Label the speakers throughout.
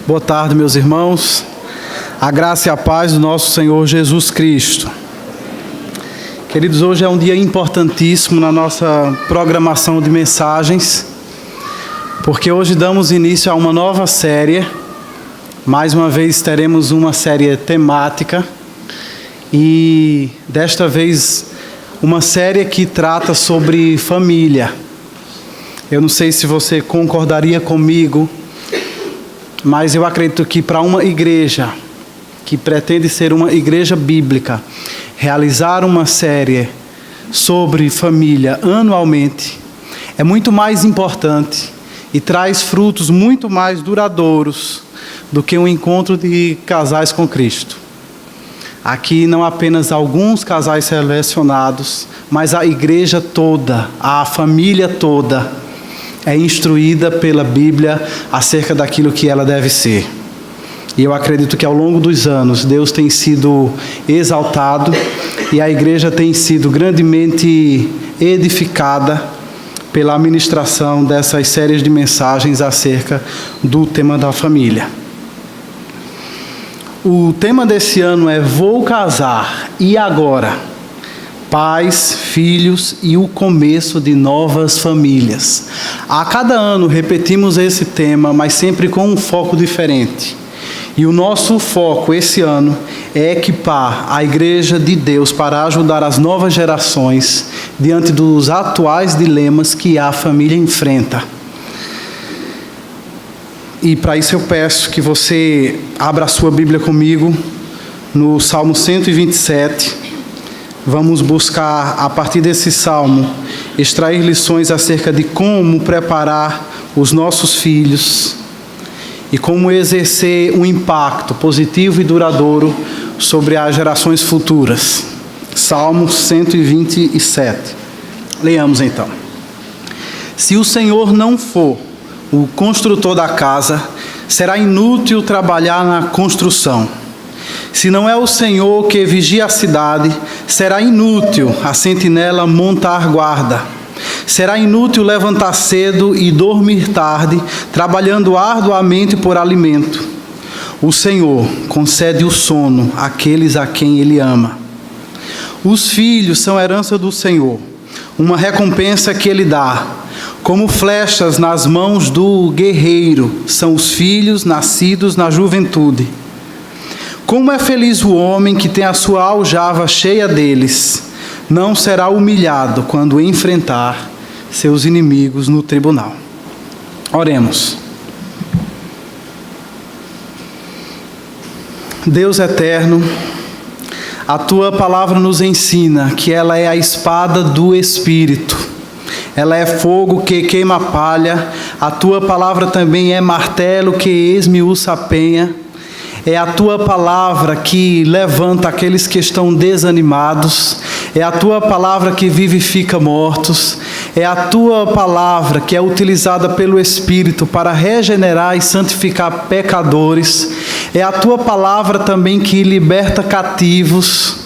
Speaker 1: Boa tarde, meus irmãos. A graça e a paz do nosso Senhor Jesus Cristo. Queridos, hoje é um dia importantíssimo na nossa programação de mensagens, porque hoje damos início a uma nova série. Mais uma vez teremos uma série temática e desta vez uma série que trata sobre família. Eu não sei se você concordaria comigo, mas eu acredito que para uma igreja que pretende ser uma igreja bíblica, realizar uma série sobre família anualmente é muito mais importante e traz frutos muito mais duradouros do que um encontro de casais com Cristo. Aqui não apenas alguns casais selecionados, mas a igreja toda, a família toda é instruída pela Bíblia acerca daquilo que ela deve ser. E eu acredito que ao longo dos anos Deus tem sido exaltado e a igreja tem sido grandemente edificada pela administração dessas séries de mensagens acerca do tema da família. O tema desse ano é Vou Casar, e agora? Pais, filhos e o começo de novas famílias. A cada ano repetimos esse tema, mas sempre com um foco diferente. E o nosso foco esse ano é equipar a Igreja de Deus para ajudar as novas gerações diante dos atuais dilemas que a família enfrenta. E para isso eu peço que você abra a sua Bíblia comigo no Salmo 127. Vamos buscar, a partir desse salmo, extrair lições acerca de como preparar os nossos filhos e como exercer um impacto positivo e duradouro sobre as gerações futuras. Salmo 127. Leamos então. Se o Senhor não for o construtor da casa, será inútil trabalhar na construção. Se não é o Senhor que vigia a cidade, será inútil a sentinela montar guarda. Será inútil levantar cedo e dormir tarde, trabalhando arduamente por alimento. O Senhor concede o sono àqueles a quem Ele ama. Os filhos são herança do Senhor, uma recompensa que Ele dá. Como flechas nas mãos do guerreiro, são os filhos nascidos na juventude. Como é feliz o homem que tem a sua aljava cheia deles. Não será humilhado quando enfrentar seus inimigos no tribunal. Oremos. Deus eterno, a Tua palavra nos ensina que ela é a espada do Espírito. Ela é fogo que queima a palha. A Tua palavra também é martelo que esmiuça a penha. É a Tua palavra que levanta aqueles que estão desanimados. É a Tua palavra que vivifica mortos. É a Tua palavra que é utilizada pelo Espírito para regenerar e santificar pecadores. É a Tua palavra também que liberta cativos.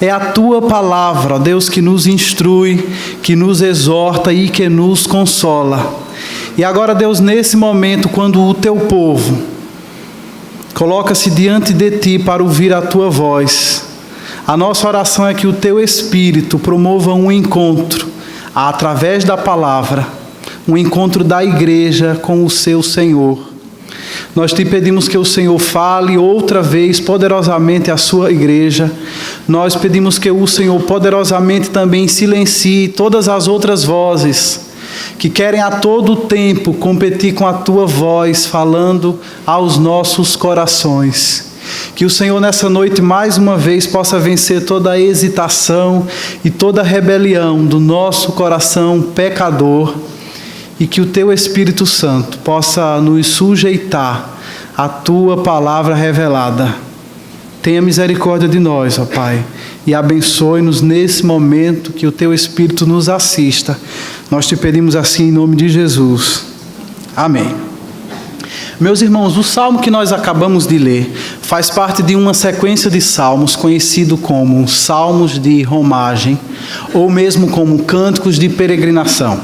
Speaker 1: É a Tua palavra, Deus, que nos instrui, que nos exorta e que nos consola. E agora, Deus, nesse momento, quando o Teu povo coloca-se diante de Ti para ouvir a Tua voz, a nossa oração é que o Teu Espírito promova um encontro, através da palavra, um encontro da igreja com o Seu Senhor. Nós Te pedimos que o Senhor fale outra vez poderosamente à Sua igreja. Nós pedimos que o Senhor poderosamente também silencie todas as outras vozes que querem a todo tempo competir com a Tua voz, falando aos nossos corações. Que o Senhor nessa noite mais uma vez possa vencer toda a hesitação e toda a rebelião do nosso coração pecador e que o Teu Espírito Santo possa nos sujeitar à Tua palavra revelada. Tenha misericórdia de nós, ó Pai, e abençoe-nos nesse momento, que o Teu Espírito nos assista. Nós Te pedimos assim em nome de Jesus. Amém. Meus irmãos, o salmo que nós acabamos de ler faz parte de uma sequência de salmos conhecido como salmos de romagem, ou mesmo como cânticos de peregrinação.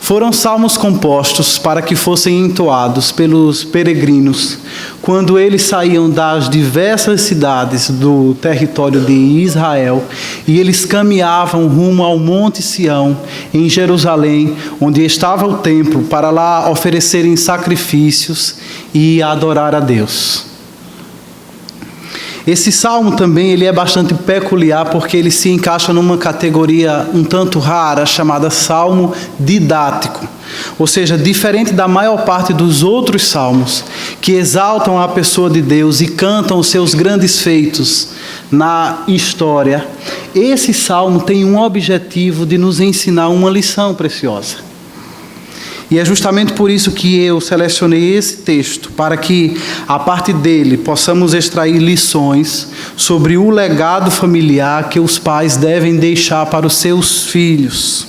Speaker 1: Foram salmos compostos para que fossem entoados pelos peregrinos quando eles saíam das diversas cidades do território de Israel e eles caminhavam rumo ao Monte Sião, em Jerusalém, onde estava o templo, para lá oferecerem sacrifícios e adorar a Deus. Esse salmo também ele é bastante peculiar porque ele se encaixa numa categoria um tanto rara chamada salmo didático. Ou seja, diferente da maior parte dos outros salmos que exaltam a pessoa de Deus e cantam os seus grandes feitos na história, esse salmo tem um objetivo de nos ensinar uma lição preciosa. E é justamente por isso que eu selecionei esse texto, para que, a partir dele, possamos extrair lições sobre o legado familiar que os pais devem deixar para os seus filhos.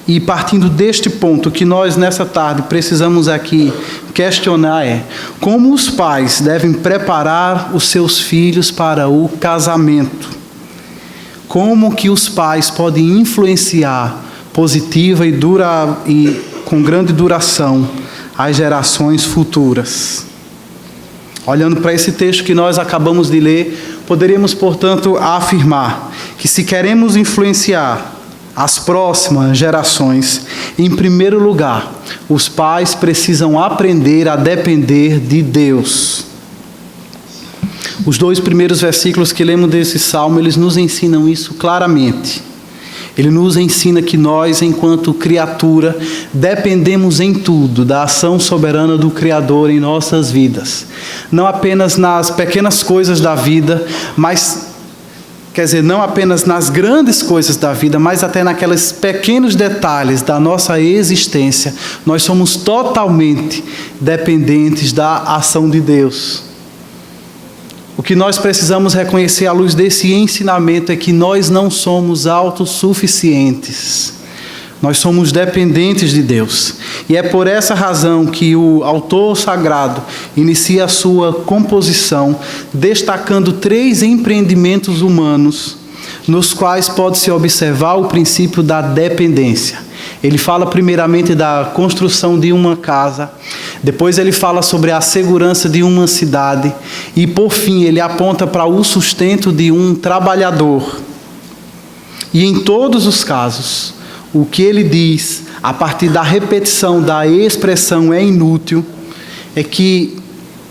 Speaker 1: E partindo deste ponto, que nós nessa tarde precisamos aqui questionar é: como os pais devem preparar os seus filhos para o casamento? Como que os pais podem influenciar positiva e com grande duração às gerações futuras? Olhando para esse texto que nós acabamos de ler, poderíamos, portanto, afirmar que se queremos influenciar as próximas gerações, em primeiro lugar, os pais precisam aprender a depender de Deus. Os 2 primeiros versículos que lemos desse salmo, eles nos ensinam isso claramente. Ele nos ensina que nós, enquanto criatura, dependemos em tudo da ação soberana do Criador em nossas vidas. Não apenas nas pequenas coisas da vida, não apenas nas grandes coisas da vida, mas até naqueles pequenos detalhes da nossa existência, nós somos totalmente dependentes da ação de Deus. O que nós precisamos reconhecer à luz desse ensinamento é que nós não somos autossuficientes. Nós somos dependentes de Deus. E é por essa razão que o autor sagrado inicia a sua composição destacando 3 empreendimentos humanos nos quais pode-se observar o princípio da dependência. Ele fala primeiramente da construção de uma casa, depois ele fala sobre a segurança de uma cidade e, por fim, ele aponta para o sustento de um trabalhador. E em todos os casos, o que ele diz, a partir da repetição da expressão é inútil, é que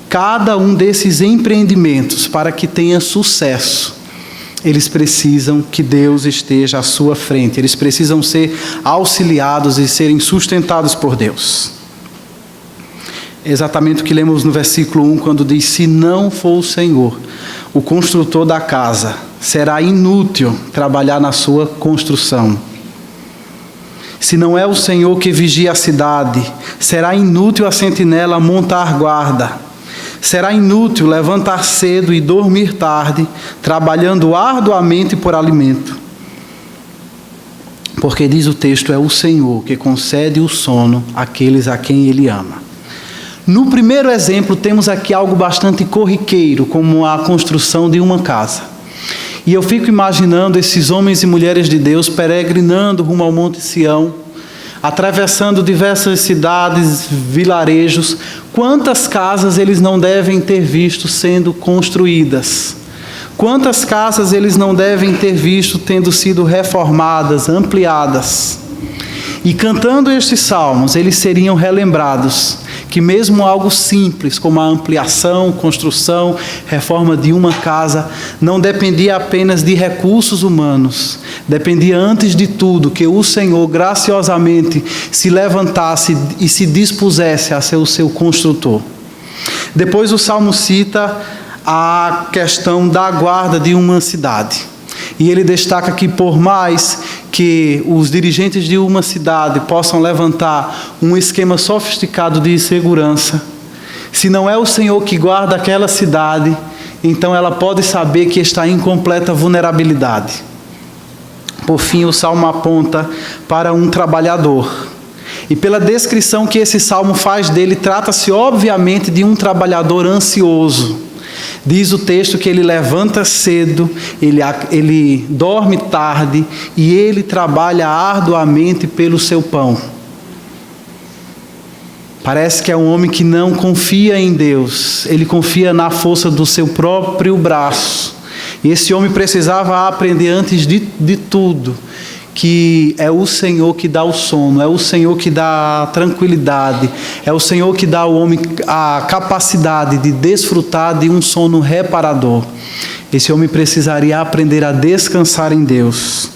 Speaker 1: cada um desses empreendimentos, para que tenha sucesso, eles precisam que Deus esteja à sua frente. Eles precisam ser auxiliados e serem sustentados por Deus. É exatamente o que lemos no versículo 1, quando diz: se não for o Senhor, o construtor da casa, será inútil trabalhar na sua construção. Se não é o Senhor que vigia a cidade, será inútil a sentinela montar guarda. Será inútil levantar cedo e dormir tarde, trabalhando arduamente por alimento. Porque diz o texto, é o Senhor que concede o sono àqueles a quem Ele ama. No primeiro exemplo, temos aqui algo bastante corriqueiro, como a construção de uma casa. E eu fico imaginando esses homens e mulheres de Deus peregrinando rumo ao Monte Sião, atravessando diversas cidades, vilarejos. Quantas casas eles não devem ter visto sendo construídas? Quantas casas eles não devem ter visto tendo sido reformadas, ampliadas? E cantando estes salmos, eles seriam relembrados que mesmo algo simples, como a ampliação, construção, reforma de uma casa, não dependia apenas de recursos humanos. Dependia antes de tudo que o Senhor graciosamente se levantasse e se dispusesse a ser o seu construtor. Depois o Salmo cita a questão da guarda de uma cidade. E ele destaca que por mais que os dirigentes de uma cidade possam levantar um esquema sofisticado de segurança, se não é o Senhor que guarda aquela cidade, então ela pode saber que está em completa vulnerabilidade. Por fim, o Salmo aponta para um trabalhador. E pela descrição que esse Salmo faz dele, trata-se obviamente de um trabalhador ansioso. Diz o texto que ele levanta cedo, ele dorme tarde e ele trabalha arduamente pelo seu pão. Parece que é um homem que não confia em Deus, ele confia na força do seu próprio braço. E esse homem precisava aprender antes de tudo que é o Senhor que dá o sono, é o Senhor que dá a tranquilidade, é o Senhor que dá ao homem a capacidade de desfrutar de um sono reparador. Esse homem precisaria aprender a descansar em Deus.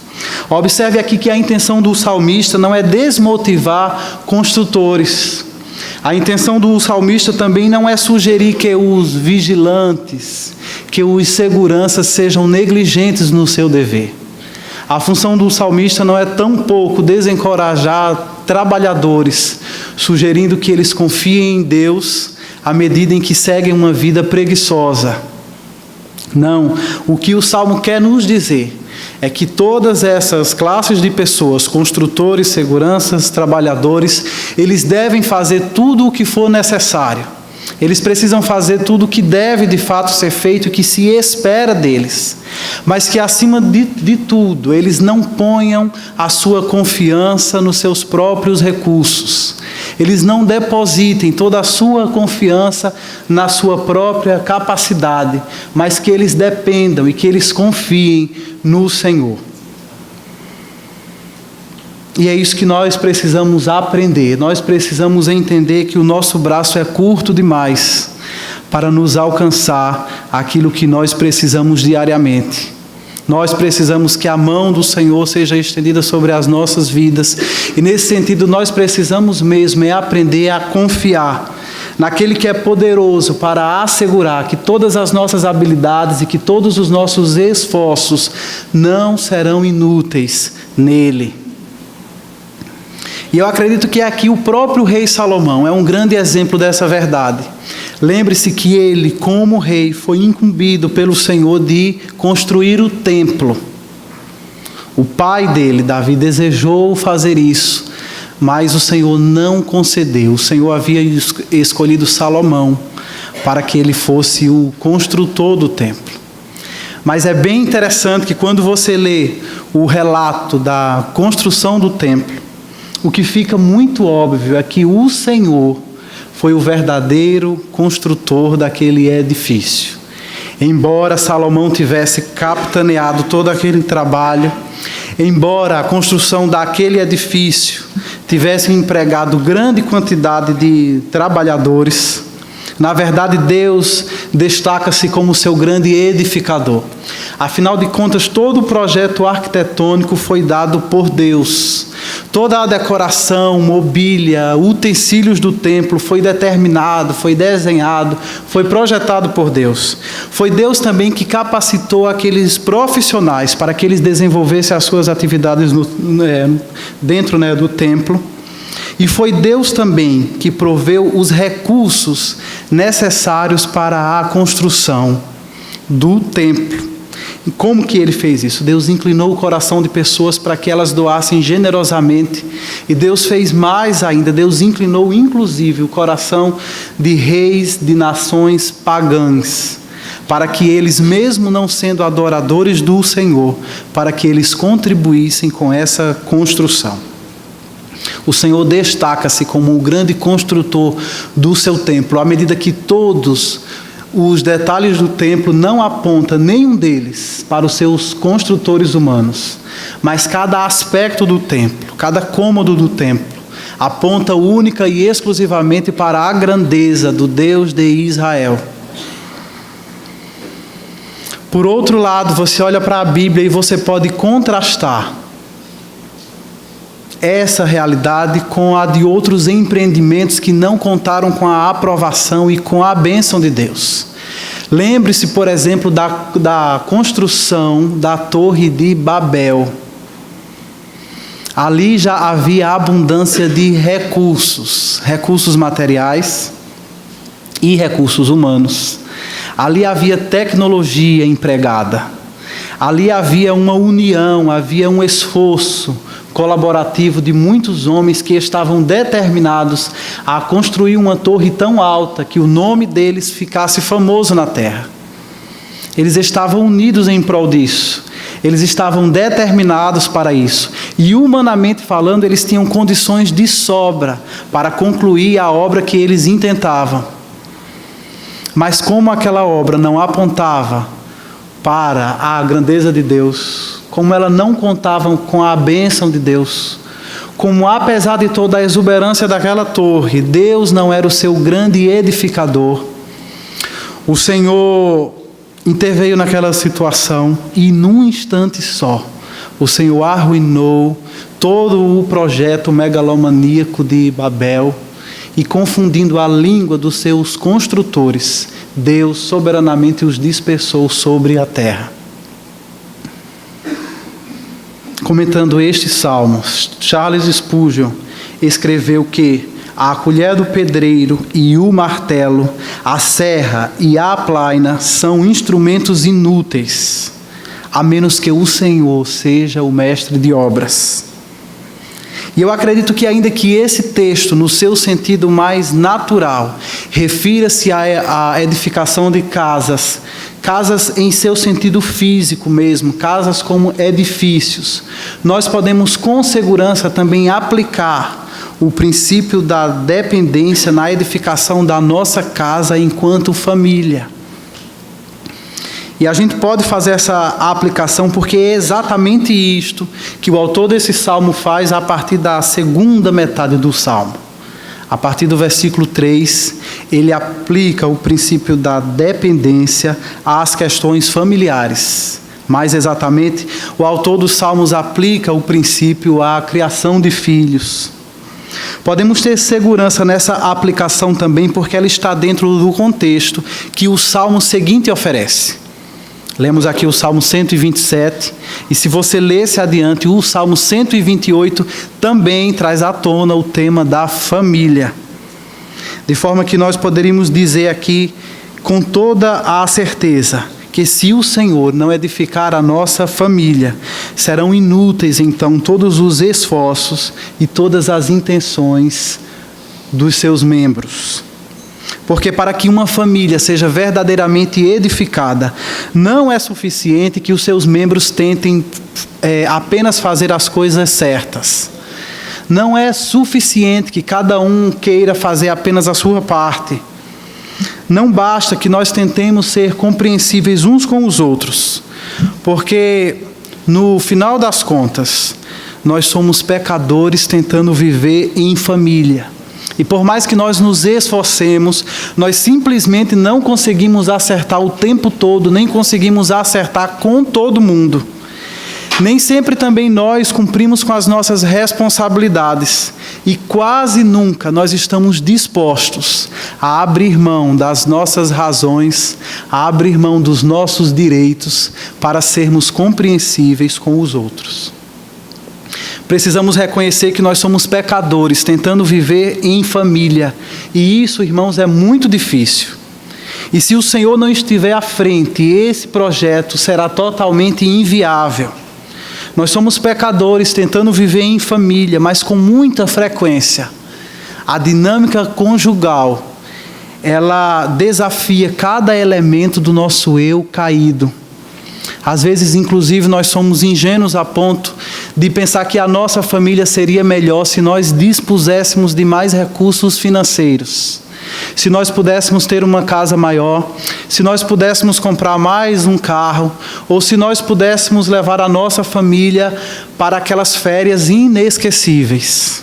Speaker 1: Observe aqui que a intenção do salmista não é desmotivar construtores. A intenção do salmista também não é sugerir que os vigilantes, que os seguranças sejam negligentes no seu dever. A função do salmista não é tampouco desencorajar trabalhadores, sugerindo que eles confiem em Deus à medida em que seguem uma vida preguiçosa. Não, o que o Salmo quer nos dizer é que todas essas classes de pessoas, construtores, seguranças, trabalhadores, eles devem fazer tudo o que for necessário. Eles precisam fazer tudo o que deve de fato ser feito e que se espera deles. Mas que acima de tudo, eles não ponham a sua confiança nos seus próprios recursos. Eles não depositem toda a sua confiança na sua própria capacidade, mas que eles dependam e que eles confiem no Senhor. E é isso que nós precisamos aprender. Nós precisamos entender que o nosso braço é curto demais para nos alcançar aquilo que nós precisamos diariamente. Nós precisamos que a mão do Senhor seja estendida sobre as nossas vidas. E nesse sentido, nós precisamos mesmo aprender a confiar naquele que é poderoso para assegurar que todas as nossas habilidades e que todos os nossos esforços não serão inúteis nele. E eu acredito que aqui o próprio rei Salomão é um grande exemplo dessa verdade. Lembre-se que ele, como rei, foi incumbido pelo Senhor de construir o templo. O pai dele, Davi, desejou fazer isso, mas o Senhor não concedeu. O Senhor havia escolhido Salomão para que ele fosse o construtor do templo. Mas é bem interessante que quando você lê o relato da construção do templo, o que fica muito óbvio é que o Senhor foi o verdadeiro construtor daquele edifício. Embora Salomão tivesse capitaneado todo aquele trabalho, embora a construção daquele edifício tivesse empregado grande quantidade de trabalhadores, na verdade Deus destaca-se como seu grande edificador. Afinal de contas, todo o projeto arquitetônico foi dado por Deus. Toda a decoração, mobília, utensílios do templo foi determinado, foi desenhado, foi projetado por Deus. Foi Deus também que capacitou aqueles profissionais para que eles desenvolvessem as suas atividades dentro do templo. E foi Deus também que proveu os recursos necessários para a construção do templo. E como que ele fez isso? Deus inclinou o coração de pessoas para que elas doassem generosamente. E Deus fez mais ainda. Deus inclinou inclusive o coração de reis de nações pagãs, para que eles, mesmo não sendo adoradores do Senhor, para que eles contribuíssem com essa construção. O Senhor destaca-se como o grande construtor do seu templo, à medida que todos os detalhes do templo não apontam nenhum deles para os seus construtores humanos, mas cada aspecto do templo, cada cômodo do templo, aponta única e exclusivamente para a grandeza do Deus de Israel. Por outro lado, você olha para a Bíblia e você pode contrastar essa realidade com a de outros empreendimentos que não contaram com a aprovação e com a bênção de Deus. Lembre-se, por exemplo, da construção da Torre de Babel. Ali já havia abundância de recursos materiais e recursos humanos. Ali havia tecnologia empregada. Ali havia uma união, havia um esforço colaborativo de muitos homens que estavam determinados a construir uma torre tão alta que o nome deles ficasse famoso na terra. Eles estavam unidos em prol disso. Eles estavam determinados para isso. E humanamente falando, eles tinham condições de sobra para concluir a obra que eles intentavam. Mas como aquela obra não apontava para a grandeza de Deus, como ela não contava com a bênção de Deus, como apesar de toda a exuberância daquela torre, Deus não era o seu grande edificador, o Senhor interveio naquela situação e num instante só, o Senhor arruinou todo o projeto megalomaníaco de Babel e, confundindo a língua dos seus construtores, Deus soberanamente os dispersou sobre a terra. Comentando este salmo, Charles Spurgeon escreveu que a colher do pedreiro e o martelo, a serra e a plaina são instrumentos inúteis, a menos que o Senhor seja o mestre de obras. E eu acredito que ainda que esse texto, no seu sentido mais natural, refira-se à edificação de casas em seu sentido físico mesmo, casas como edifícios, nós podemos com segurança também aplicar o princípio da dependência na edificação da nossa casa enquanto família. E a gente pode fazer essa aplicação porque é exatamente isto que o autor desse salmo faz a partir da segunda metade do salmo. A partir do versículo 3, ele aplica o princípio da dependência às questões familiares. Mais exatamente, o autor dos salmos aplica o princípio à criação de filhos. Podemos ter segurança nessa aplicação também porque ela está dentro do contexto que o salmo seguinte oferece. Lemos aqui o Salmo 127, e se você lesse adiante, o Salmo 128 também traz à tona o tema da família. De forma que nós poderíamos dizer aqui, com toda a certeza, que se o Senhor não edificar a nossa família, serão inúteis então todos os esforços e todas as intenções dos seus membros. Porque para que uma família seja verdadeiramente edificada, não é suficiente que os seus membros tentem apenas fazer as coisas certas. Não é suficiente que cada um queira fazer apenas a sua parte. Não basta que nós tentemos ser compreensíveis uns com os outros, porque no final das contas, nós somos pecadores tentando viver em família. E por mais que nós nos esforcemos, nós simplesmente não conseguimos acertar o tempo todo, nem conseguimos acertar com todo mundo. Nem sempre também nós cumprimos com as nossas responsabilidades. E quase nunca nós estamos dispostos a abrir mão das nossas razões, a abrir mão dos nossos direitos para sermos compreensíveis com os outros. Precisamos reconhecer que nós somos pecadores, tentando viver em família. E isso, irmãos, é muito difícil. E se o Senhor não estiver à frente, esse projeto será totalmente inviável. Nós somos pecadores tentando viver em família, mas com muita frequência. A dinâmica conjugal, ela desafia cada elemento do nosso eu caído. Às vezes, inclusive, nós somos ingênuos a ponto de pensar que a nossa família seria melhor se nós dispuséssemos de mais recursos financeiros. Se nós pudéssemos ter uma casa maior, se nós pudéssemos comprar mais um carro, ou se nós pudéssemos levar a nossa família para aquelas férias inesquecíveis.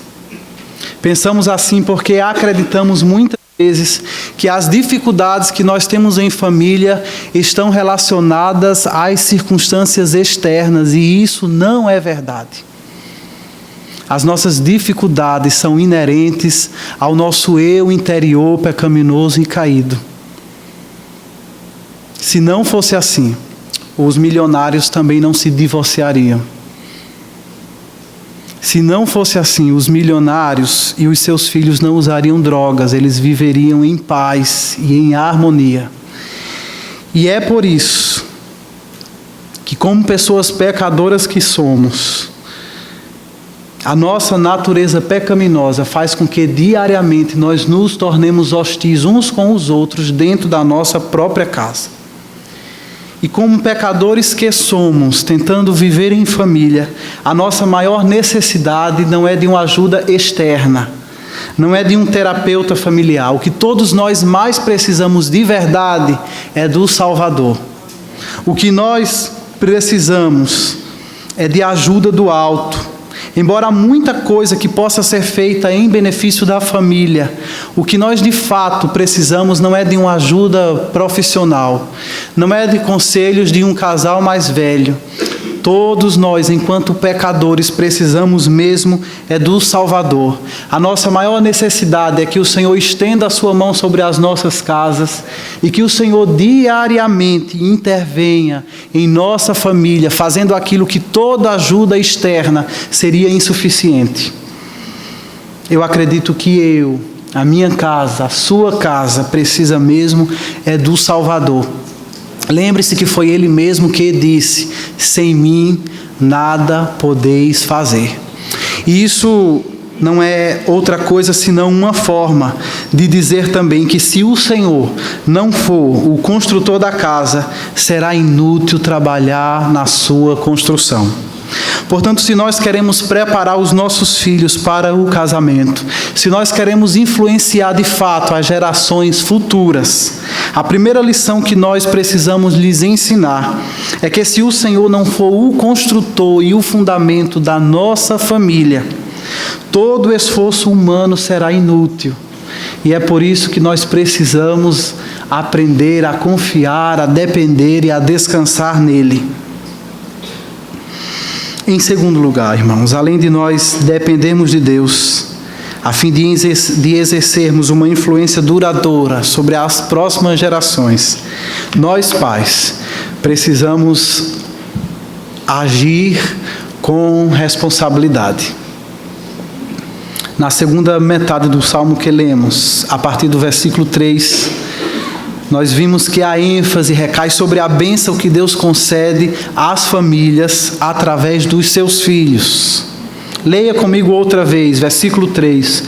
Speaker 1: Pensamos assim porque acreditamos muitas vezes que as dificuldades que nós temos em família estão relacionadas às circunstâncias externas, e isso não é verdade. As nossas dificuldades são inerentes ao nosso eu interior pecaminoso e caído. Se não fosse assim, os milionários também não se divorciariam. Se não fosse assim, os milionários e os seus filhos não usariam drogas, eles viveriam em paz e em harmonia. E é por isso que, como pessoas pecadoras que somos, a nossa natureza pecaminosa faz com que diariamente nós nos tornemos hostis uns com os outros dentro da nossa própria casa. E como pecadores que somos, tentando viver em família, a nossa maior necessidade não é de uma ajuda externa, não é de um terapeuta familiar. O que todos nós mais precisamos de verdade é do Salvador. O que nós precisamos é de ajuda do alto. Embora há muita coisa que possa ser feita em benefício da família, o que nós de fato precisamos não é de uma ajuda profissional, não é de conselhos de um casal mais velho. Todos nós, enquanto pecadores, precisamos mesmo é do Salvador. A nossa maior necessidade é que o Senhor estenda a sua mão sobre as nossas casas e que o Senhor diariamente intervenha em nossa família, fazendo aquilo que toda ajuda externa seria insuficiente. Eu acredito que a minha casa, a sua casa, precisa mesmo é do Salvador. Lembre-se que foi Ele mesmo que disse: sem mim nada podeis fazer. E isso não é outra coisa senão uma forma de dizer também que se o Senhor não for o construtor da casa, será inútil trabalhar na sua construção. Portanto, se nós queremos preparar os nossos filhos para o casamento, se nós queremos influenciar de fato as gerações futuras, a primeira lição que nós precisamos lhes ensinar é que se o Senhor não for o construtor e o fundamento da nossa família, todo esforço humano será inútil. E é por isso que nós precisamos aprender a confiar, a depender e a descansar nele. Em segundo lugar, irmãos, além de nós dependermos de Deus, a fim de exercermos uma influência duradoura sobre as próximas gerações, nós pais precisamos agir com responsabilidade. Na segunda metade do salmo que lemos, a partir do versículo 3, nós vimos que a ênfase recai sobre a bênção que Deus concede às famílias através dos seus filhos. Leia comigo outra vez, versículo 3.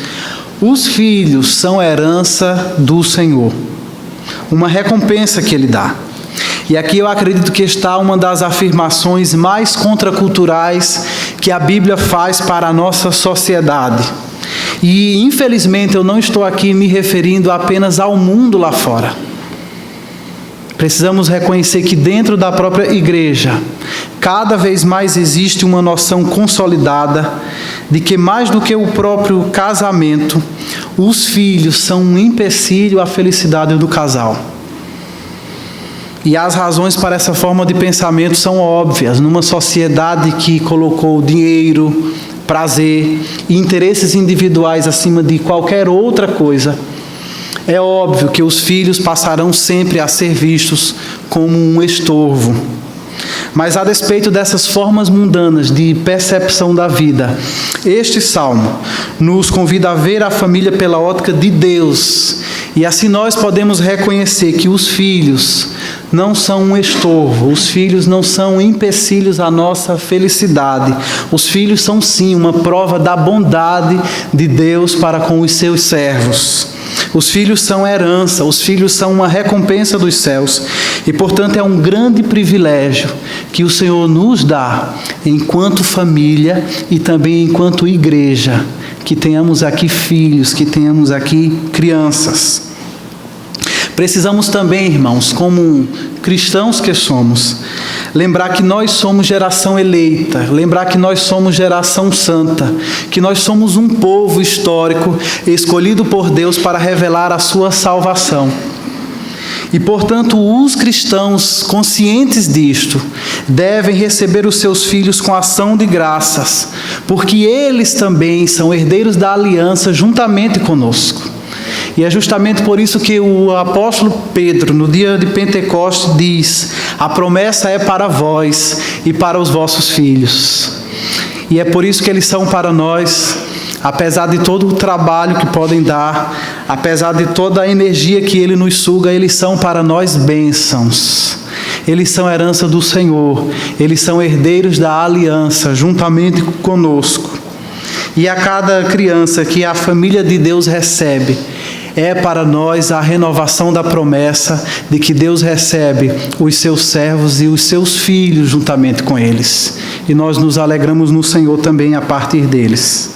Speaker 1: Os filhos são herança do Senhor, uma recompensa que Ele dá. E aqui eu acredito que está uma das afirmações mais contraculturais que a Bíblia faz para a nossa sociedade. E infelizmente eu não estou aqui me referindo apenas ao mundo lá fora. Precisamos reconhecer que dentro da própria igreja, cada vez mais existe uma noção consolidada de que mais do que o próprio casamento, os filhos são um empecilho à felicidade do casal. E as razões para essa forma de pensamento são óbvias. Numa sociedade que colocou dinheiro, prazer e interesses individuais acima de qualquer outra coisa, é óbvio que os filhos passarão sempre a ser vistos como um estorvo. Mas a despeito dessas formas mundanas de percepção da vida, este salmo nos convida a ver a família pela ótica de Deus. E assim nós podemos reconhecer que os filhos não são um estorvo, os filhos não são empecilhos à nossa felicidade. Os filhos são sim uma prova da bondade de Deus para com os seus servos. Os filhos são herança, os filhos são uma recompensa dos céus. E, portanto, é um grande privilégio que o Senhor nos dá, enquanto família e também enquanto igreja, que tenhamos aqui filhos, que tenhamos aqui crianças. Precisamos também, irmãos, como cristãos que somos, lembrar que nós somos geração eleita, lembrar que nós somos geração santa, que nós somos um povo histórico escolhido por Deus para revelar a sua salvação. E, portanto, os cristãos conscientes disto devem receber os seus filhos com ação de graças, porque eles também são herdeiros da aliança juntamente conosco. E é justamente por isso que o apóstolo Pedro, no dia de Pentecostes, diz: a promessa é para vós e para os vossos filhos. E é por isso que eles são para nós, apesar de todo o trabalho que podem dar, apesar de toda a energia que Ele nos suga, eles são para nós bênçãos. Eles são herança do Senhor, eles são herdeiros da aliança juntamente conosco. E a cada criança que a família de Deus recebe, é para nós a renovação da promessa de que Deus recebe os seus servos e os seus filhos juntamente com eles. E nós nos alegramos no Senhor também a partir deles.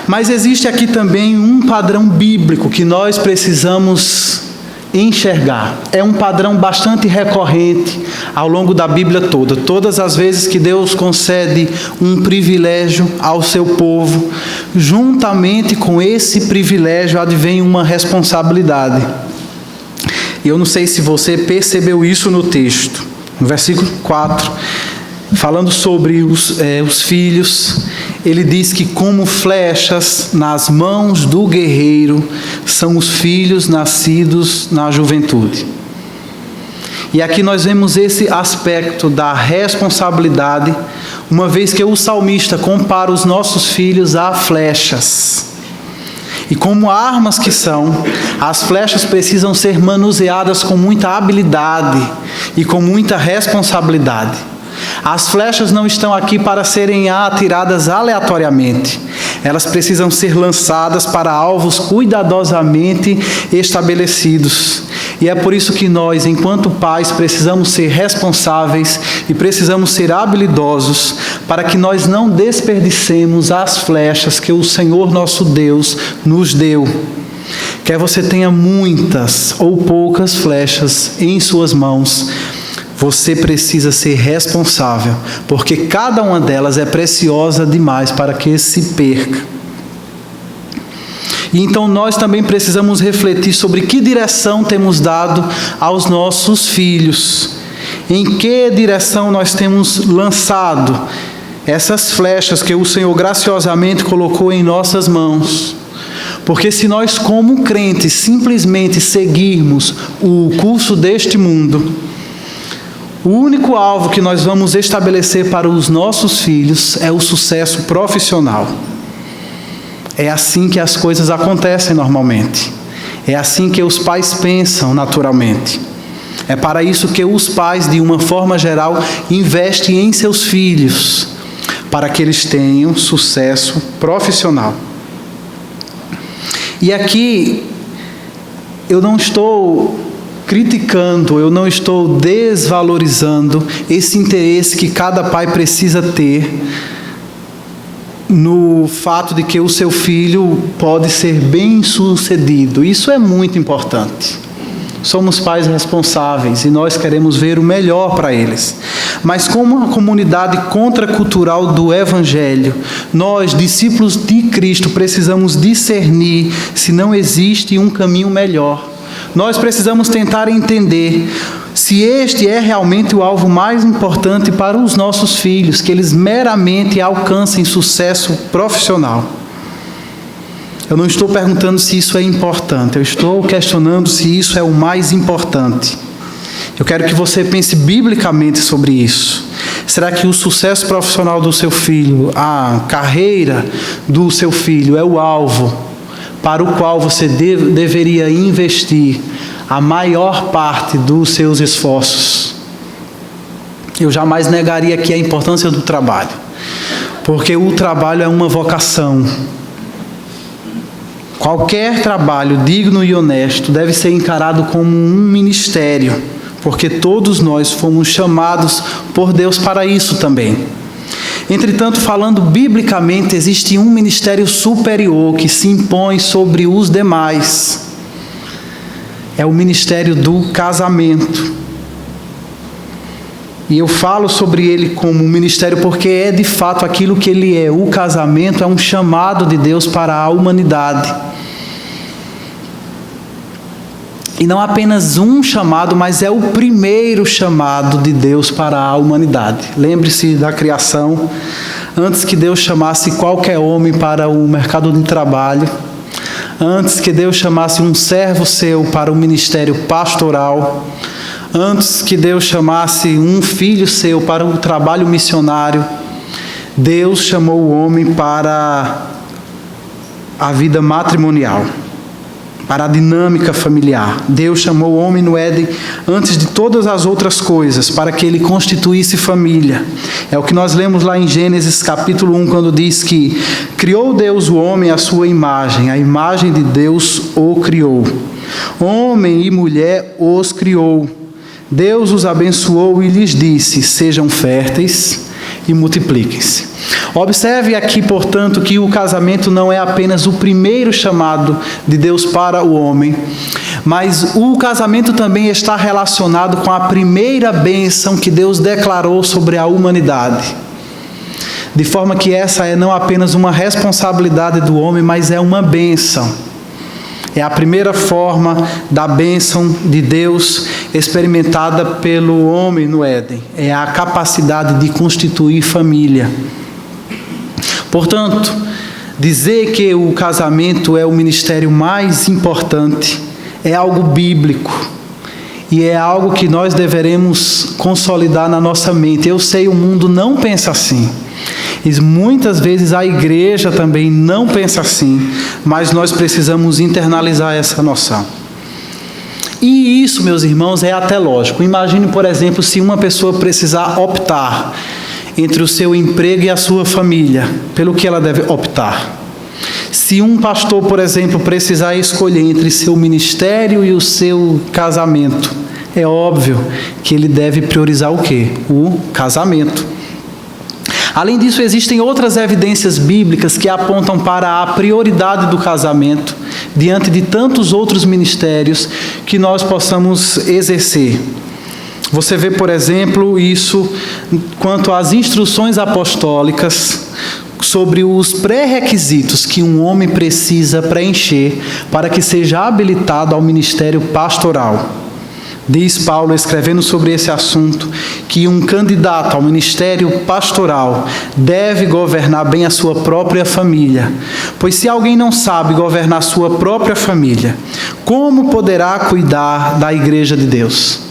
Speaker 1: Mas existe aqui também um padrão bíblico que nós precisamos enxergar. É um padrão bastante recorrente ao longo da Bíblia toda. Todas as vezes que Deus concede um privilégio ao seu povo, juntamente com esse privilégio advém uma responsabilidade. E eu não sei se você percebeu isso no texto. No versículo 4, falando sobre os filhos, ele diz que como flechas nas mãos do guerreiro são os filhos nascidos na juventude. E aqui nós vemos esse aspecto da responsabilidade, uma vez que o salmista compara os nossos filhos a flechas. E como armas que são, as flechas precisam ser manuseadas com muita habilidade e com muita responsabilidade. As flechas não estão aqui para serem atiradas aleatoriamente. Elas precisam ser lançadas para alvos cuidadosamente estabelecidos. E é por isso que nós, enquanto pais, precisamos ser responsáveis e precisamos ser habilidosos para que nós não desperdicemos as flechas que o Senhor nosso Deus nos deu. Quer você tenha muitas ou poucas flechas em suas mãos, você precisa ser responsável, porque cada uma delas é preciosa demais para que se perca. E então nós também precisamos refletir sobre que direção temos dado aos nossos filhos. Em que direção nós temos lançado essas flechas que o Senhor graciosamente colocou em nossas mãos. Porque se nós, como crentes, simplesmente seguirmos o curso deste mundo, o único alvo que nós vamos estabelecer para os nossos filhos é o sucesso profissional. É assim que as coisas acontecem normalmente. É assim que os pais pensam naturalmente. É para isso que os pais, de uma forma geral, investem em seus filhos, para que eles tenham sucesso profissional. E aqui, eu não estou criticando, eu não estou desvalorizando esse interesse que cada pai precisa ter no fato de que o seu filho pode ser bem-sucedido. Isso é muito importante. Somos pais responsáveis e nós queremos ver o melhor para eles. Mas como uma comunidade contracultural do Evangelho, nós, discípulos de Cristo, precisamos discernir se não existe um caminho melhor. Nós precisamos tentar entender se este é realmente o alvo mais importante para os nossos filhos, que eles meramente alcancem sucesso profissional. Eu não estou perguntando se isso é importante, eu estou questionando se isso é o mais importante. Eu quero que você pense biblicamente sobre isso. Será que o sucesso profissional do seu filho, a carreira do seu filho é o alvo para o qual você deveria investir a maior parte dos seus esforços? Eu jamais negaria aqui a importância do trabalho, porque o trabalho é uma vocação. Qualquer trabalho digno e honesto deve ser encarado como um ministério, porque todos nós fomos chamados por Deus para isso também. Entretanto, falando biblicamente, existe um ministério superior que se impõe sobre os demais. É o ministério do casamento. E eu falo sobre ele como um ministério porque é de fato aquilo que ele é. O casamento é um chamado de Deus para a humanidade. E não apenas um chamado, mas é o primeiro chamado de Deus para a humanidade. Lembre-se da criação. Antes que Deus chamasse qualquer homem para o mercado de trabalho, antes que Deus chamasse um servo seu para o ministério pastoral, antes que Deus chamasse um filho seu para o trabalho missionário, Deus chamou o homem para a vida matrimonial. para a dinâmica familiar. Deus chamou o homem no Éden antes de todas as outras coisas, para que ele constituísse família. É o que nós lemos lá em Gênesis capítulo 1, quando diz que criou Deus o homem à sua imagem, a imagem de Deus o criou. Homem e mulher os criou. Deus os abençoou e lhes disse: sejam férteis e multipliquem-se. Observe aqui, portanto, que o casamento não é apenas o primeiro chamado de Deus para o homem, mas o casamento também está relacionado com a primeira bênção que Deus declarou sobre a humanidade. De forma que essa é não apenas uma responsabilidade do homem, mas é uma bênção. É a primeira forma da bênção de Deus experimentada pelo homem no Éden. É a capacidade de constituir família. Portanto, dizer que o casamento é o ministério mais importante é algo bíblico. E é algo que nós deveremos consolidar na nossa mente. Eu sei, o mundo não pensa assim. E muitas vezes a igreja também não pensa assim, mas nós precisamos internalizar essa noção. E isso, meus irmãos, é até lógico. Imagine, por exemplo, se uma pessoa precisar optar entre o seu emprego e a sua família, pelo que ela deve optar. Se um pastor, por exemplo, precisar escolher entre seu ministério e o seu casamento, é óbvio que ele deve priorizar o quê? O casamento. Além disso, existem outras evidências bíblicas que apontam para a prioridade do casamento diante de tantos outros ministérios que nós possamos exercer. Você vê, por exemplo, isso quanto às instruções apostólicas sobre os pré-requisitos que um homem precisa preencher para que seja habilitado ao ministério pastoral. Diz Paulo, escrevendo sobre esse assunto, que um candidato ao ministério pastoral deve governar bem a sua própria família. Pois se alguém não sabe governar sua própria família, como poderá cuidar da igreja de Deus?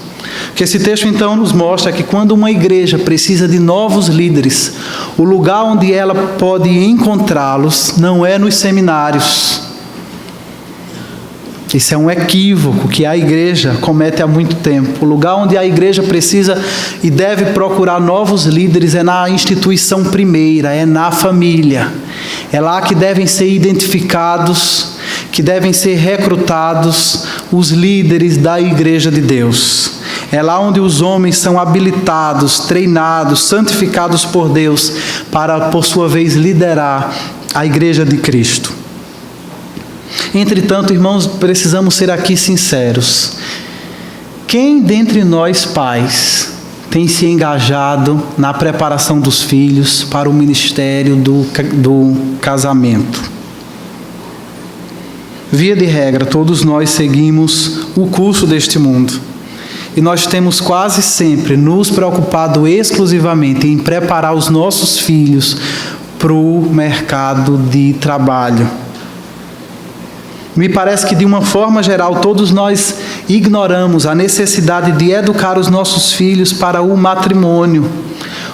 Speaker 1: Que esse texto então nos mostra que quando uma igreja precisa de novos líderes, o lugar onde ela pode encontrá-los não é nos seminários. Isso é um equívoco que a igreja comete há muito tempo. O lugar onde a igreja precisa e deve procurar novos líderes é na instituição primeira, é na família. É lá que devem ser identificados, que devem ser recrutados os líderes da igreja de Deus. É lá onde os homens são habilitados, treinados, santificados por Deus para, por sua vez, liderar a igreja de Cristo. Entretanto, irmãos, precisamos ser aqui sinceros. Quem dentre nós pais tem se engajado na preparação dos filhos para o ministério do casamento? Via de regra, todos nós seguimos o curso deste mundo. E nós temos quase sempre nos preocupado exclusivamente em preparar os nossos filhos para o mercado de trabalho. Me parece que, de uma forma geral, todos nós ignoramos a necessidade de educar os nossos filhos para o matrimônio,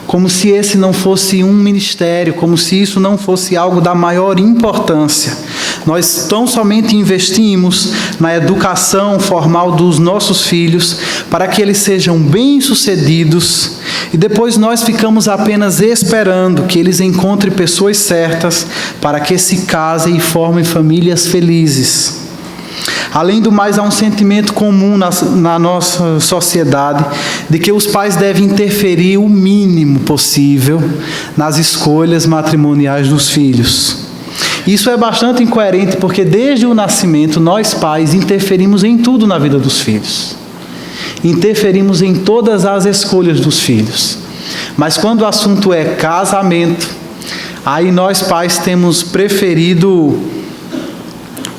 Speaker 1: como se esse não fosse um ministério, como se isso não fosse algo da maior importância. Nós tão somente investimos na educação formal dos nossos filhos para que eles sejam bem-sucedidos e depois nós ficamos apenas esperando que eles encontrem pessoas certas para que se casem e formem famílias felizes. Além do mais, há um sentimento comum na nossa sociedade de que os pais devem interferir o mínimo possível nas escolhas matrimoniais dos filhos. Isso é bastante incoerente porque desde o nascimento nós pais interferimos em tudo na vida dos filhos. Interferimos em todas as escolhas dos filhos. Mas quando o assunto é casamento, aí nós pais temos preferido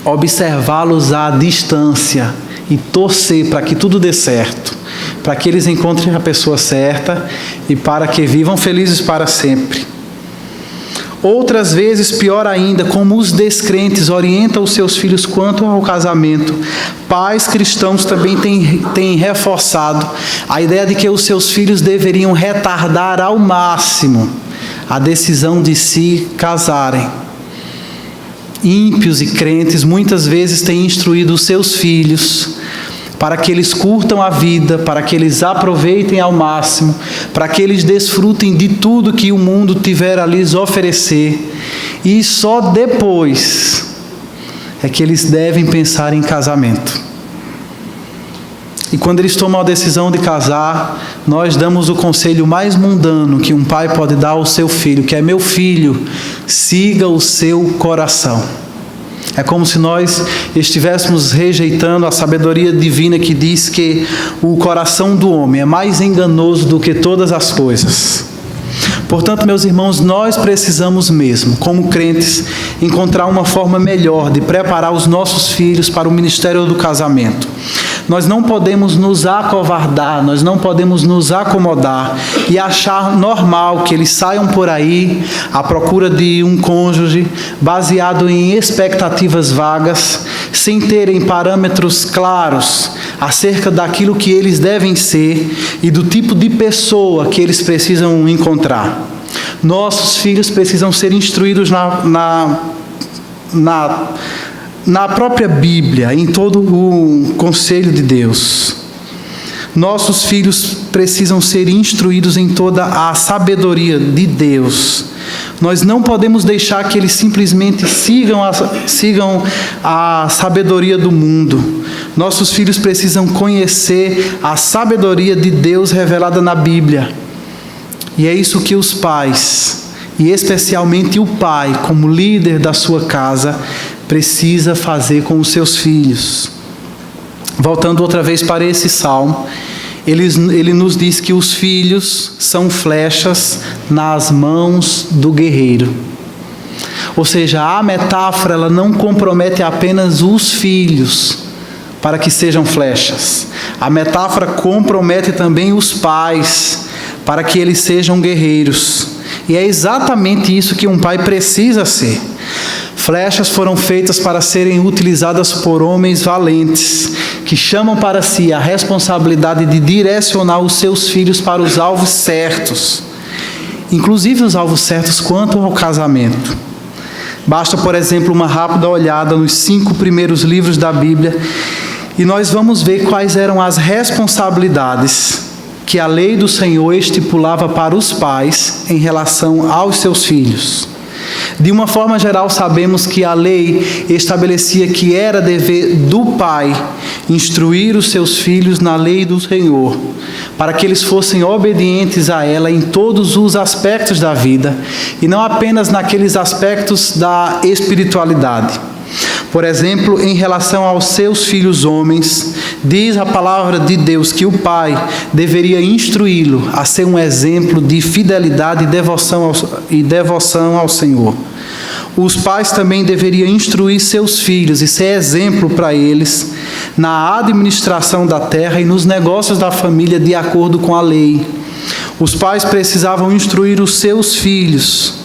Speaker 1: observá-los à distância e torcer para que tudo dê certo, para que eles encontrem a pessoa certa e para que vivam felizes para sempre. Outras vezes, pior ainda, como os descrentes orientam os seus filhos quanto ao casamento, pais cristãos também têm reforçado a ideia de que os seus filhos deveriam retardar ao máximo a decisão de se casarem. ímpios e crentes muitas vezes têm instruído os seus filhos para que eles curtam a vida, para que eles aproveitem ao máximo, para que eles desfrutem de tudo que o mundo tiver a lhes oferecer, e só depois é que eles devem pensar em casamento. E quando eles tomam a decisão de casar, nós damos o conselho mais mundano que um pai pode dar ao seu filho, que é: meu filho, siga o seu coração. É como se nós estivéssemos rejeitando a sabedoria divina que diz que o coração do homem é mais enganoso do que todas as coisas. Portanto, meus irmãos, nós precisamos mesmo, como crentes, encontrar uma forma melhor de preparar os nossos filhos para o ministério do casamento. Nós não podemos nos acovardar, nós não podemos nos acomodar e achar normal que eles saiam por aí à procura de um cônjuge, baseado em expectativas vagas, sem terem parâmetros claros acerca daquilo que eles devem ser e do tipo de pessoa que eles precisam encontrar. Nossos filhos precisam ser instruídos na própria Bíblia, em todo o conselho de Deus. Nossos filhos precisam ser instruídos em toda a sabedoria de Deus. Nós não podemos deixar que eles simplesmente sigam a sabedoria do mundo. Nossos filhos precisam conhecer a sabedoria de Deus revelada na Bíblia. E é isso que os pais, e especialmente o pai, como líder da sua casa, precisa fazer com os seus filhos. Voltando outra vez para esse salmo, ele nos diz que os filhos são flechas nas mãos do guerreiro. Ou seja, a metáfora ela não compromete apenas os filhos para que sejam flechas. A metáfora compromete também os pais para que eles sejam guerreiros. E é exatamente isso que um pai precisa ser. Flechas foram feitas para serem utilizadas por homens valentes, que chamam para si a responsabilidade de direcionar os seus filhos para os alvos certos, inclusive os alvos certos quanto ao casamento. Basta, por exemplo, uma rápida olhada nos 5 primeiros livros da Bíblia, e nós vamos ver quais eram as responsabilidades que a lei do Senhor estipulava para os pais em relação aos seus filhos. De uma forma geral, sabemos que a lei estabelecia que era dever do pai instruir os seus filhos na lei do Senhor, para que eles fossem obedientes a ela em todos os aspectos da vida, e não apenas naqueles aspectos da espiritualidade. Por exemplo, em relação aos seus filhos homens, diz a palavra de Deus que o pai deveria instruí-lo a ser um exemplo de fidelidade e devoção ao Senhor. Os pais também deveriam instruir seus filhos e ser exemplo para eles na administração da terra e nos negócios da família de acordo com a lei. Os pais precisavam instruir os seus filhos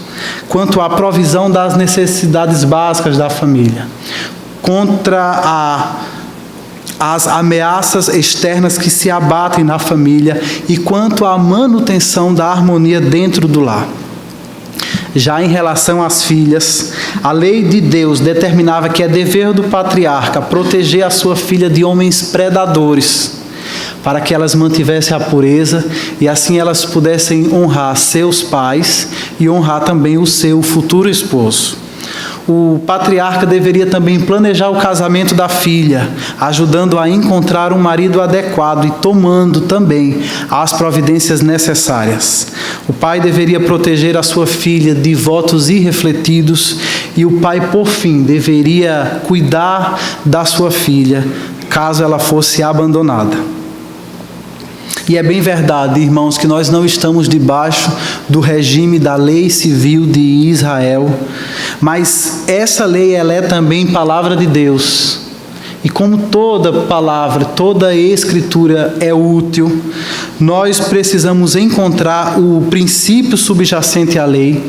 Speaker 1: quanto à provisão das necessidades básicas da família, contra as ameaças externas que se abatem na família e quanto à manutenção da harmonia dentro do lar. Já em relação às filhas, a lei de Deus determinava que é dever do patriarca proteger a sua filha de homens predadores, para que elas mantivessem a pureza e assim elas pudessem honrar seus pais e honrar também o seu futuro esposo. O patriarca deveria também planejar o casamento da filha, ajudando a encontrar um marido adequado e tomando também as providências necessárias. O pai deveria proteger a sua filha de votos irrefletidos e o pai, por fim, deveria cuidar da sua filha caso ela fosse abandonada. E é bem verdade, irmãos, que nós não estamos debaixo do regime da lei civil de Israel, mas essa lei ela é também palavra de Deus. E como toda palavra, toda escritura é útil, nós precisamos encontrar o princípio subjacente à lei,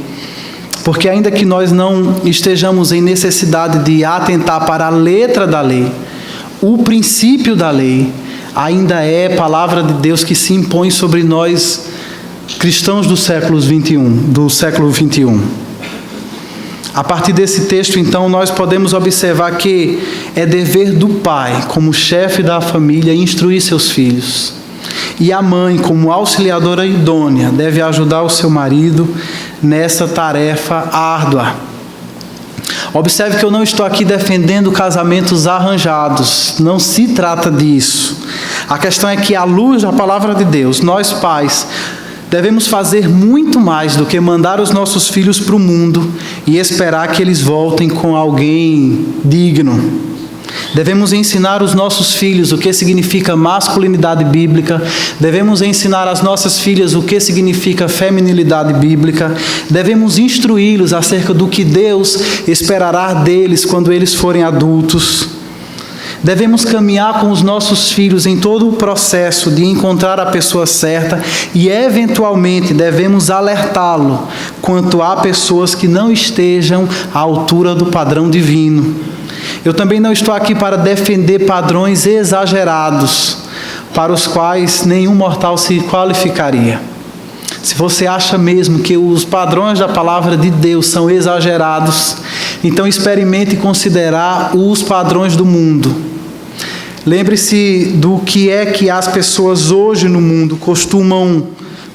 Speaker 1: porque ainda que nós não estejamos em necessidade de atentar para a letra da lei, o princípio da lei ainda é palavra de Deus que se impõe sobre nós, cristãos do século XXI. A partir desse texto, então, nós podemos observar que é dever do pai, como chefe da família, instruir seus filhos. E a mãe, como auxiliadora idônea, deve ajudar o seu marido nessa tarefa árdua. Observe que eu não estou aqui defendendo casamentos arranjados, não se trata disso. A questão é que, à luz da palavra de Deus, nós pais devemos fazer muito mais do que mandar os nossos filhos para o mundo e esperar que eles voltem com alguém digno. Devemos ensinar os nossos filhos o que significa masculinidade bíblica, devemos ensinar às nossas filhas o que significa feminilidade bíblica, devemos instruí-los acerca do que Deus esperará deles quando eles forem adultos. Devemos caminhar com os nossos filhos em todo o processo de encontrar a pessoa certa e, eventualmente, devemos alertá-lo quanto a pessoas que não estejam à altura do padrão divino. Eu também não estou aqui para defender padrões exagerados, para os quais nenhum mortal se qualificaria. Se você acha mesmo que os padrões da palavra de Deus são exagerados, então experimente considerar os padrões do mundo. Lembre-se do que é que as pessoas hoje no mundo costumam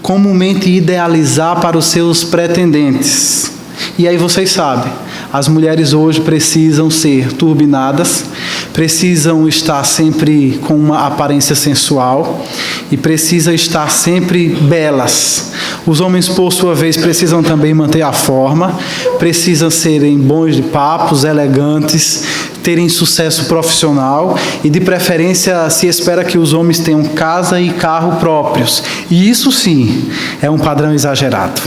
Speaker 1: comumente idealizar para os seus pretendentes. E aí vocês sabem, as mulheres hoje precisam ser turbinadas, precisam estar sempre com uma aparência sensual e precisam estar sempre belas. Os homens, por sua vez, precisam também manter a forma, precisam serem bons de papos, elegantes, terem sucesso profissional e, de preferência, se espera que os homens tenham casa e carro próprios. E isso sim é um padrão exagerado.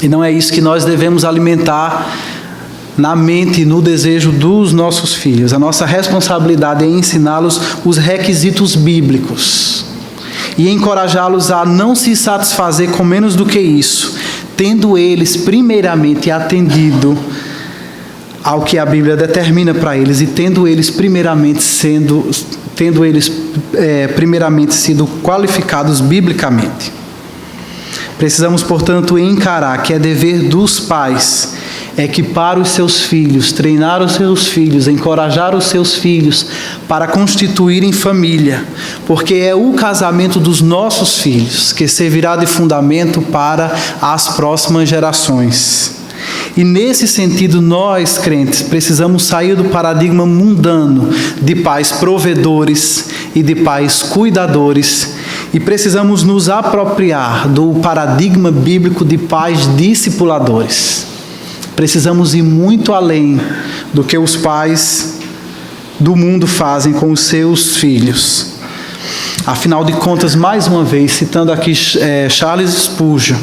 Speaker 1: E não é isso que nós devemos alimentar na mente e no desejo dos nossos filhos. A nossa responsabilidade é ensiná-los os requisitos bíblicos e encorajá-los a não se satisfazer com menos do que isso, tendo eles primeiramente atendido ao que a Bíblia determina para eles e tendo eles primeiramente sido qualificados biblicamente. Precisamos, portanto, encarar que é dever dos pais equipar os seus filhos, treinar os seus filhos, encorajar os seus filhos para constituírem família, porque é o casamento dos nossos filhos que servirá de fundamento para as próximas gerações. E nesse sentido, nós, crentes, precisamos sair do paradigma mundano de pais provedores e de pais cuidadores e precisamos nos apropriar do paradigma bíblico de pais discipuladores. Precisamos ir muito além do que os pais do mundo fazem com os seus filhos. Afinal de contas, mais uma vez, citando aqui Charles Spurgeon,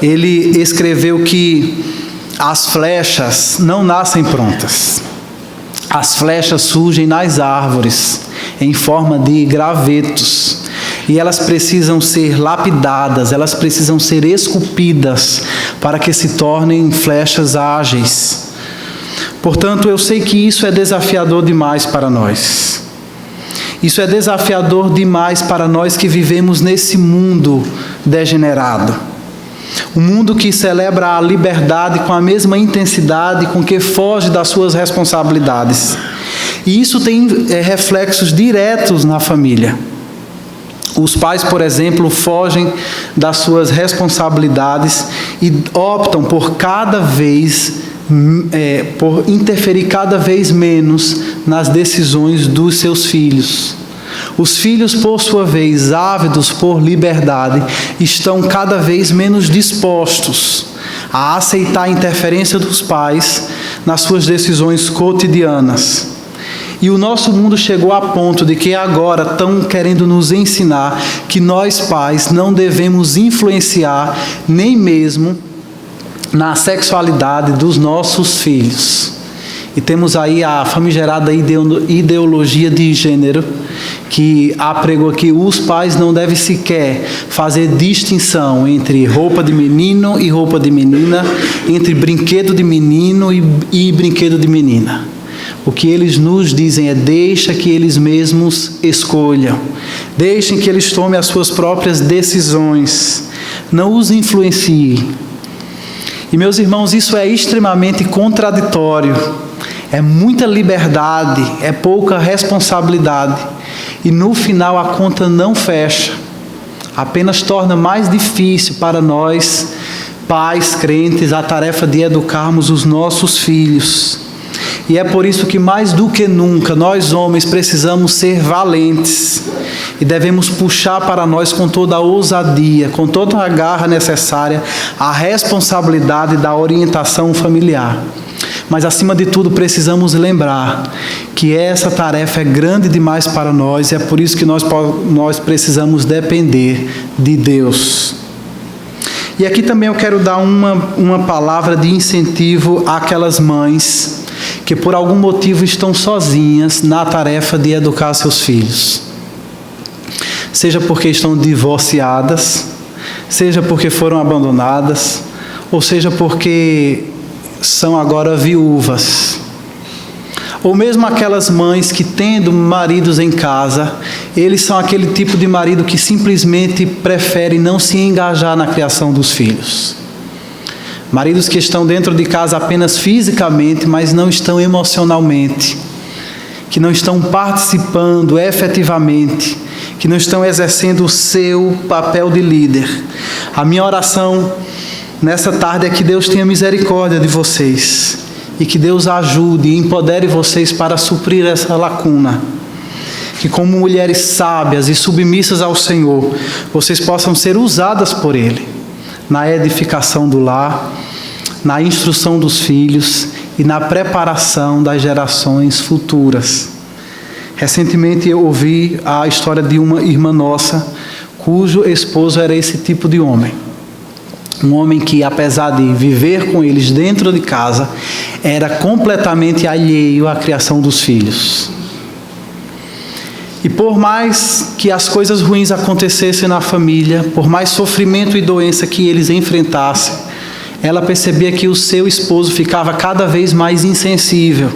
Speaker 1: ele escreveu que as flechas não nascem prontas. As flechas surgem nas árvores, em forma de gravetos. E elas precisam ser lapidadas, elas precisam ser esculpidas para que se tornem flechas ágeis. Portanto, eu sei que isso é desafiador demais para nós. Isso é desafiador demais para nós que vivemos nesse mundo degenerado. Um mundo que celebra a liberdade com a mesma intensidade com que foge das suas responsabilidades. E isso tem reflexos diretos na família. Os pais, por exemplo, fogem das suas responsabilidades e optam por interferir cada vez menos nas decisões dos seus filhos. Os filhos, por sua vez, ávidos por liberdade, estão cada vez menos dispostos a aceitar a interferência dos pais nas suas decisões cotidianas. E o nosso mundo chegou a ponto de que agora estão querendo nos ensinar que nós, pais, não devemos influenciar nem mesmo na sexualidade dos nossos filhos. E temos aí a famigerada ideologia de gênero, que apregou que os pais não devem sequer fazer distinção entre roupa de menino e roupa de menina, entre brinquedo de menino e brinquedo de menina. O que eles nos dizem é: deixa que eles mesmos escolham, deixem que eles tomem as suas próprias decisões, não os influenciem. E meus irmãos, isso é extremamente contraditório. É muita liberdade, é pouca responsabilidade. E no final a conta não fecha. Apenas torna mais difícil para nós, pais crentes, a tarefa de educarmos os nossos filhos. E é por isso que mais do que nunca, nós homens precisamos ser valentes. E devemos puxar para nós com toda a ousadia, com toda a garra necessária, a responsabilidade da orientação familiar. Mas, acima de tudo, precisamos lembrar que essa tarefa é grande demais para nós e é por isso que nós precisamos depender de Deus. E aqui também eu quero dar uma palavra de incentivo àquelas mães que por algum motivo estão sozinhas na tarefa de educar seus filhos. Seja porque estão divorciadas, seja porque foram abandonadas, ou seja porque são agora viúvas. Ou mesmo aquelas mães que, tendo maridos em casa, eles são aquele tipo de marido que simplesmente prefere não se engajar na criação dos filhos. Maridos que estão dentro de casa apenas fisicamente, mas não estão emocionalmente, que não estão participando efetivamente, que não estão exercendo o seu papel de líder. A minha oração nessa tarde é que Deus tenha misericórdia de vocês e que Deus ajude e empodere vocês para suprir essa lacuna. Que como mulheres sábias e submissas ao Senhor, vocês possam ser usadas por Ele na edificação do lar, na instrução dos filhos e na preparação das gerações futuras. Recentemente eu ouvi a história de uma irmã nossa, cujo esposo era esse tipo de homem. Um homem que, apesar de viver com eles dentro de casa, era completamente alheio à criação dos filhos. E por mais que as coisas ruins acontecessem na família, por mais sofrimento e doença que eles enfrentassem, ela percebia que o seu esposo ficava cada vez mais insensível.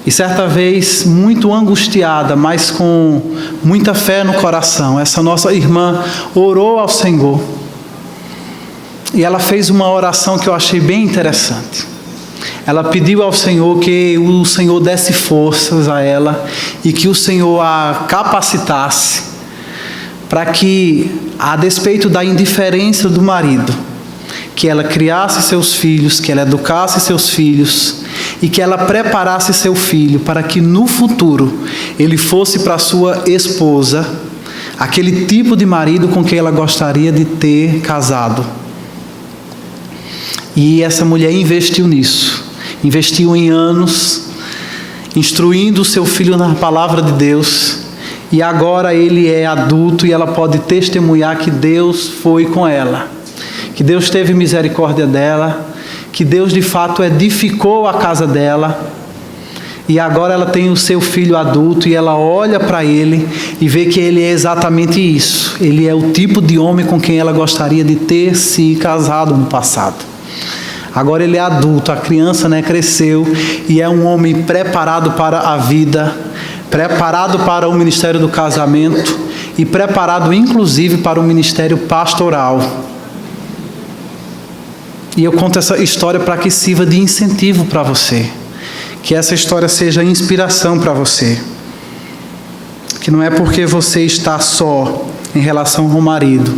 Speaker 1: E certa vez, muito angustiada, mas com muita fé no coração, essa nossa irmã orou ao Senhor. E ela fez uma oração que eu achei bem interessante. Ela pediu ao Senhor que o Senhor desse forças a ela e que o Senhor a capacitasse para que, a despeito da indiferença do marido, que ela criasse seus filhos, que ela educasse seus filhos e que ela preparasse seu filho para que no futuro ele fosse para sua esposa aquele tipo de marido com quem ela gostaria de ter casado. E essa mulher investiu nisso, investiu em anos, instruindo o seu filho na palavra de Deus, e agora ele é adulto e ela pode testemunhar que Deus foi com ela, que Deus teve misericórdia dela, que Deus de fato edificou a casa dela, e agora ela tem o seu filho adulto e ela olha para ele e vê que ele é exatamente isso, ele é o tipo de homem com quem ela gostaria de ter se casado no passado. Agora ele é adulto, a criança cresceu e é um homem preparado para a vida, preparado para o ministério do casamento e preparado inclusive para o ministério pastoral. E eu conto essa história para que sirva de incentivo para você, que essa história seja inspiração para você, que não é porque você está só em relação ao marido.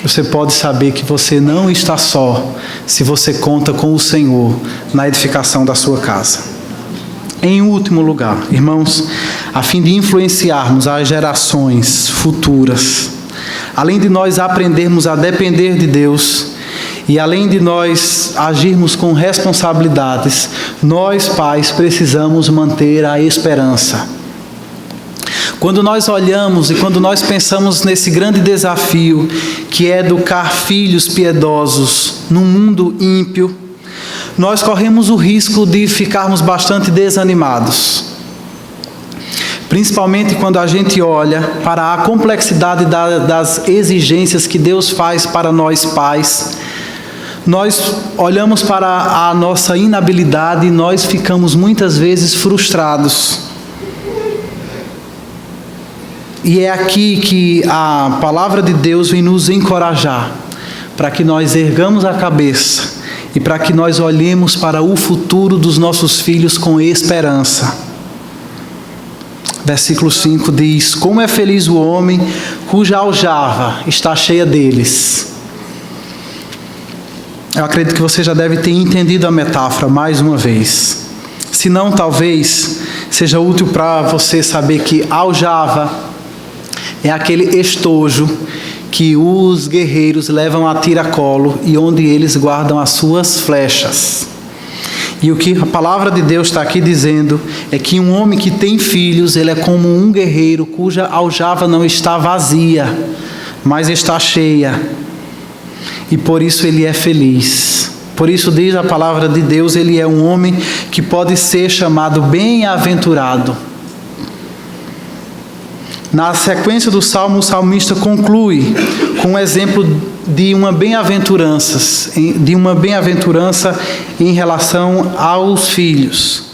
Speaker 1: Você pode saber que você não está só se você conta com o Senhor na edificação da sua casa. Em último lugar, irmãos, a fim de influenciarmos as gerações futuras, além de nós aprendermos a depender de Deus e além de nós agirmos com responsabilidades, nós pais precisamos manter a esperança. Quando nós olhamos e quando nós pensamos nesse grande desafio que é educar filhos piedosos num mundo ímpio, nós corremos o risco de ficarmos bastante desanimados. Principalmente quando a gente olha para a complexidade das exigências que Deus faz para nós pais. Nós olhamos para a nossa inabilidade e nós ficamos muitas vezes frustrados. E é aqui que a palavra de Deus vem nos encorajar, para que nós ergamos a cabeça e para que nós olhemos para o futuro dos nossos filhos com esperança. Versículo 5 diz: como é feliz o homem cuja aljava está cheia deles. Eu acredito que você já deve ter entendido a metáfora mais uma vez. Se não, talvez seja útil para você saber que aljava é aquele estojo que os guerreiros levam a tiracolo e onde eles guardam as suas flechas. E o que a palavra de Deus está aqui dizendo é que um homem que tem filhos, ele é como um guerreiro cuja aljava não está vazia, mas está cheia. E por isso ele é feliz. Por isso diz a palavra de Deus, ele é um homem que pode ser chamado bem-aventurado. Na sequência do Salmo, o salmista conclui com um exemplo de uma bem-aventurança em relação aos filhos.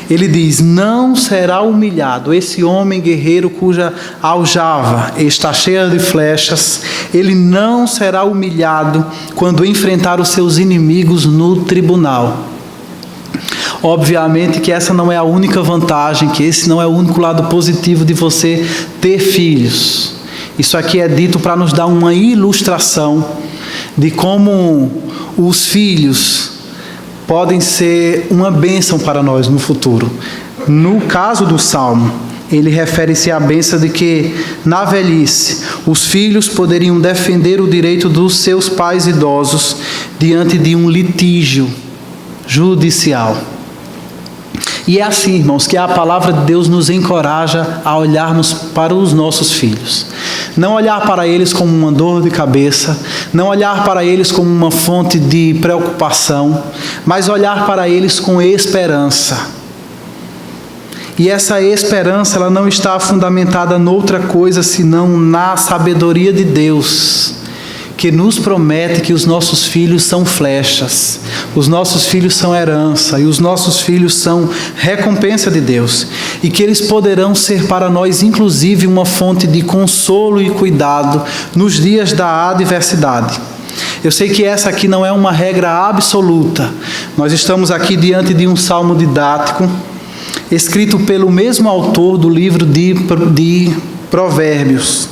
Speaker 1: Ele diz: não será humilhado esse homem guerreiro cuja aljava está cheia de flechas, ele não será humilhado quando enfrentar os seus inimigos no tribunal. Obviamente que essa não é a única vantagem, que esse não é o único lado positivo de você ter filhos. Isso aqui é dito para nos dar uma ilustração de como os filhos podem ser uma bênção para nós no futuro. No caso do Salmo, ele refere-se à bênção de que, na velhice, os filhos poderiam defender o direito dos seus pais idosos diante de um litígio judicial. E é assim, irmãos, que a palavra de Deus nos encoraja a olharmos para os nossos filhos. Não olhar para eles como uma dor de cabeça, não olhar para eles como uma fonte de preocupação, mas olhar para eles com esperança. E essa esperança, ela não está fundamentada noutra coisa senão na sabedoria de Deus, que nos promete que os nossos filhos são flechas, os nossos filhos são herança e os nossos filhos são recompensa de Deus, e que eles poderão ser para nós inclusive uma fonte de consolo e cuidado nos dias da adversidade. Eu sei que essa aqui não é uma regra absoluta. Nós estamos aqui diante de um salmo didático, escrito pelo mesmo autor do livro de Provérbios.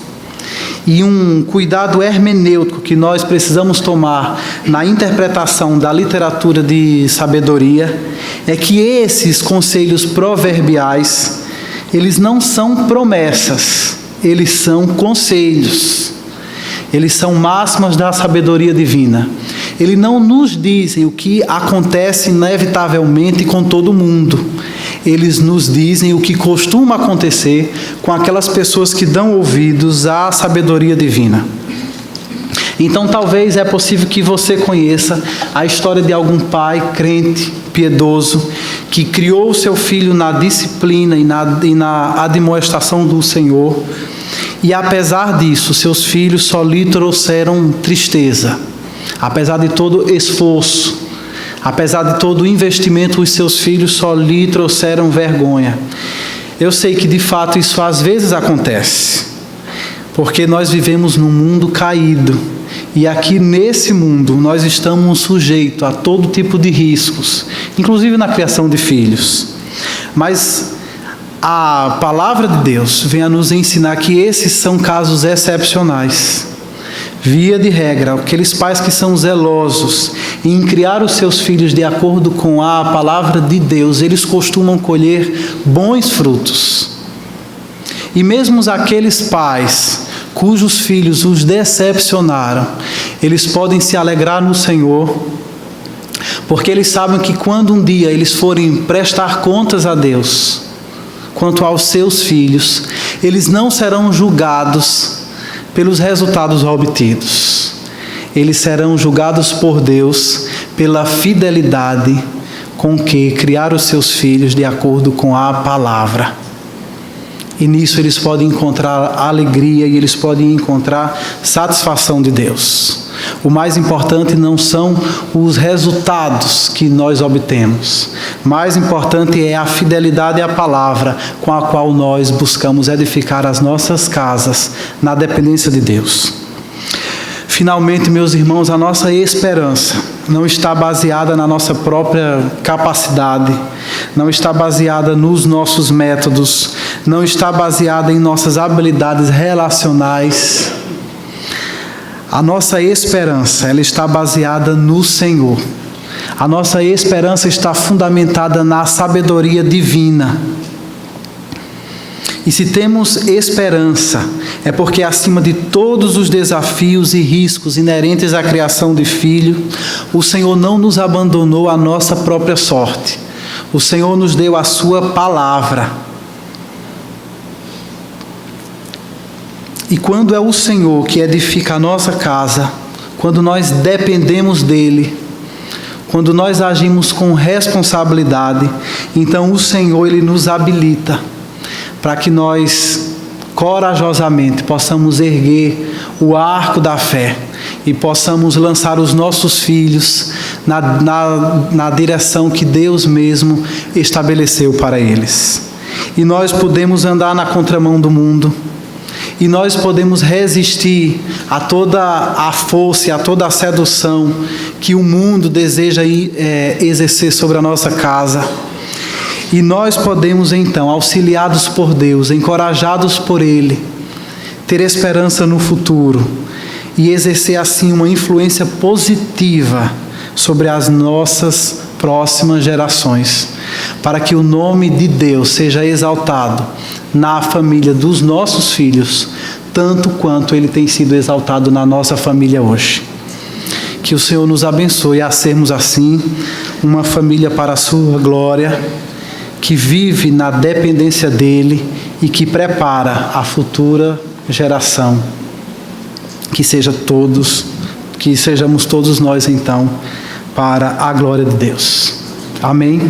Speaker 1: E um cuidado hermenêutico que nós precisamos tomar na interpretação da literatura de sabedoria é que esses conselhos proverbiais, eles não são promessas, eles são conselhos. Eles são máximas da sabedoria divina. Eles não nos dizem o que acontece inevitavelmente com todo mundo. Eles nos dizem o que costuma acontecer com aquelas pessoas que dão ouvidos à sabedoria divina. Então, talvez é possível que você conheça a história de algum pai crente, piedoso, que criou o seu filho na disciplina e na admoestação do Senhor, e apesar disso, seus filhos só lhe trouxeram tristeza. Apesar de todo esforço, apesar de todo o investimento, os seus filhos só lhe trouxeram vergonha. Eu sei que de fato isso às vezes acontece, porque nós vivemos num mundo caído, e aqui nesse mundo nós estamos sujeitos a todo tipo de riscos, inclusive na criação de filhos. Mas a palavra de Deus vem a nos ensinar que esses são casos excepcionais. Via de regra, aqueles pais que são zelosos em criar os seus filhos de acordo com a palavra de Deus, eles costumam colher bons frutos. E mesmo aqueles pais cujos filhos os decepcionaram, eles podem se alegrar no Senhor, porque eles sabem que quando um dia eles forem prestar contas a Deus quanto aos seus filhos, eles não serão julgados pelos resultados obtidos. Eles serão julgados por Deus pela fidelidade com que criaram os seus filhos de acordo com a palavra. E nisso eles podem encontrar alegria e eles podem encontrar satisfação de Deus. O mais importante não são os resultados que nós obtemos. Mais importante é a fidelidade à palavra com a qual nós buscamos edificar as nossas casas na dependência de Deus. Finalmente, meus irmãos, a nossa esperança não está baseada na nossa própria capacidade, não está baseada nos nossos métodos, não está baseada em nossas habilidades relacionais. A nossa esperança, ela está baseada no Senhor. A nossa esperança está fundamentada na sabedoria divina. E se temos esperança, é porque acima de todos os desafios e riscos inerentes à criação de filho, o Senhor não nos abandonou à nossa própria sorte. O Senhor nos deu a sua palavra. E quando é o Senhor que edifica a nossa casa, quando nós dependemos dEle, quando nós agimos com responsabilidade, então o Senhor, Ele nos habilita para que nós corajosamente possamos erguer o arco da fé e possamos lançar os nossos filhos na direção que Deus mesmo estabeleceu para eles. E nós podemos andar na contramão do mundo, e nós podemos resistir a toda a força e a toda a sedução que o mundo deseja exercer sobre a nossa casa. E nós podemos então, auxiliados por Deus, encorajados por Ele, ter esperança no futuro e exercer assim uma influência positiva sobre as nossas próximas gerações, para que o nome de Deus seja exaltado na família dos nossos filhos, tanto quanto Ele tem sido exaltado na nossa família hoje. Que o Senhor nos abençoe a sermos assim, uma família para a sua glória, que vive na dependência dEle e que prepara a futura geração. Que sejamos todos nós então, para a glória de Deus. Amém?